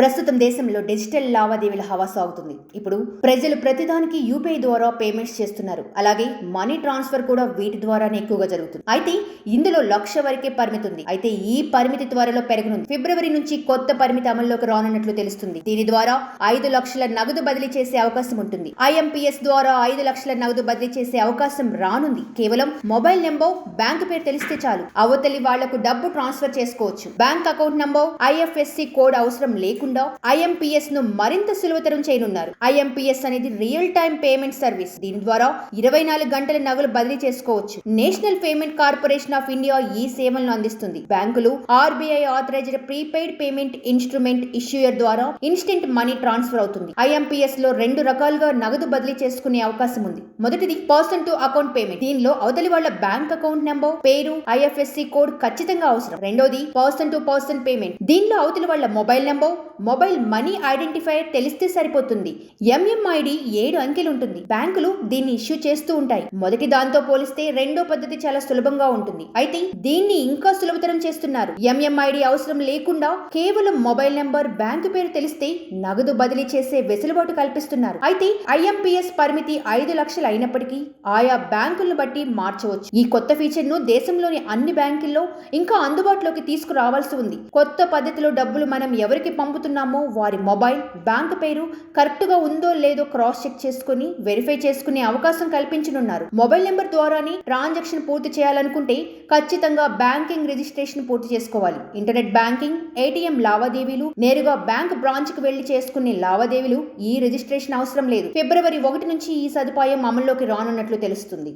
ప్రస్తుతం దేశంలో డిజిటల్ లావాదేవీల హవా సాగుతుంది. ఇప్పుడు ప్రజలు ప్రతిదానికి యూపీఐ ద్వారా పేమెంట్స్ చేస్తున్నారు. అలాగే మనీ ట్రాన్స్ఫర్ కూడా వీటి ద్వారానే ఎక్కువగా జరుగుతుంది. అయితే ఇందులో 1,00,000 వరకే పరిమితి ఉంది. అయితే ఈ పరిమితి త్వరలో పెరగనుంది. ఫిబ్రవరి నుంచి కొత్త పరిమితి అమల్లోకి రానున్నట్లు తెలుస్తుంది. దీని ద్వారా 5,00,000 నగదు బదిలీ చేసే అవకాశం ఉంటుంది. ఐఎంపీఎస్ ద్వారా 5,00,000 నగదు బదిలీ చేసే అవకాశం రానుంది. కేవలం మొబైల్ నెంబర్, బ్యాంకు పేరు తెలిస్తే చాలు. అవతలి వాళ్లకు డబ్బు ట్రాన్స్ఫర్ చేసుకోవచ్చు. Bank account number, IFSC code అవసరం లేకుండా ఐఎంపీఎస్ ను మరింత సులభతరం చేయనున్నారు. ఐఎంపీఎస్ అనేది రియల్ టైమ్ పేమెంట్ సర్వీస్. దీని ద్వారా 24 గంటల నగలు బదిలీ చేసుకోవచ్చు. National payment corporation of India ఈ సేవలను అందిస్తుంది. బ్యాంకులు RBI authorised prepaid payment instrument issuer ద్వారా ఇన్స్టెంట్ మనీ ట్రాన్స్ఫర్ అవుతుంది. ఐఎంపీఎస్ లో 2 రకాలుగా నగదు బదిలీ చేసుకునే అవకాశం ఉంది. మొదటిది పర్సన్ టు అకౌంట్ పేమెంట్. దీనిలో అవతలి వాళ్ళ బ్యాంక్ అకౌంట్ నెంబర్, పేరు, ఐఎఫ్ఎస్సి కోడ్ ఖచ్చితంగా అవసరం. రెండోది పర్సన్ టు పర్సన్ పేమెంట్. దీనిలో అవతలి వాళ్ళ mobile number, mobile money identifier తెలిస్తే సరిపోతుంది. ఎంఎంఐడి 7 అంకెలు ఉంటుంది. బ్యాంకులు దీన్ని ఇష్యూ చేస్తూ ఉంటాయి. మొదటి దాంతో పోలిస్తే రెండో పద్ధతి చాలా సులభంగా ఉంటుంది. అయితే దీన్ని ఇంకా సులభతరం చేస్తున్నారు. ఎంఎంఐడి అవసరం లేకుండా కేవలం మొబైల్ నెంబర్, బ్యాంకు పేరు తెలిస్తే నగదు బదిలీ చేసే వెసులుబాటు కల్పిస్తున్నారు. అయితే ఐఎంపీఎస్ పరిమితి 5,00,000 అయినప్పటికీ ఆయా బ్యాంకులను బట్టి మార్చవచ్చు. ఈ కొత్త ఫీచర్ ను దేశంలోని అన్ని బ్యాంకుల్లో ఇంకా అందుబాటులోకి తీసుకురావాల్సి ఉంది. కొత్త పద్ధతిలో డబ్బులు మనం ఎవరికి పంపుతున్నామో వారి మొబైల్, బ్యాంక్ పేరు కరెక్ట్ గా ఉందో లేదో క్రాస్ చెక్ చేసుకుని వెరిఫై చేసుకునే అవకాశం కల్పించనున్నారు. మొబైల్ నెంబర్ ద్వారానే ట్రాన్సాక్షన్ పూర్తి చేయాలనుకుంటే ఖచ్చితంగా బ్యాంకింగ్ రిజిస్ట్రేషన్ పూర్తి చేసుకోవాలి. ఇంటర్నెట్ బ్యాంకింగ్, ఏటీఎం లావాదేవీలు, నేరుగా బ్యాంక్ బ్రాంచ్ కు వెళ్లి చేసుకునే లావాదేవీలు ఈ రిజిస్ట్రేషన్ అవసరం లేదు. ఫిబ్రవరి 1 నుంచి ఈ సదుపాయం అమల్లోకి రానున్నట్లు తెలుస్తుంది.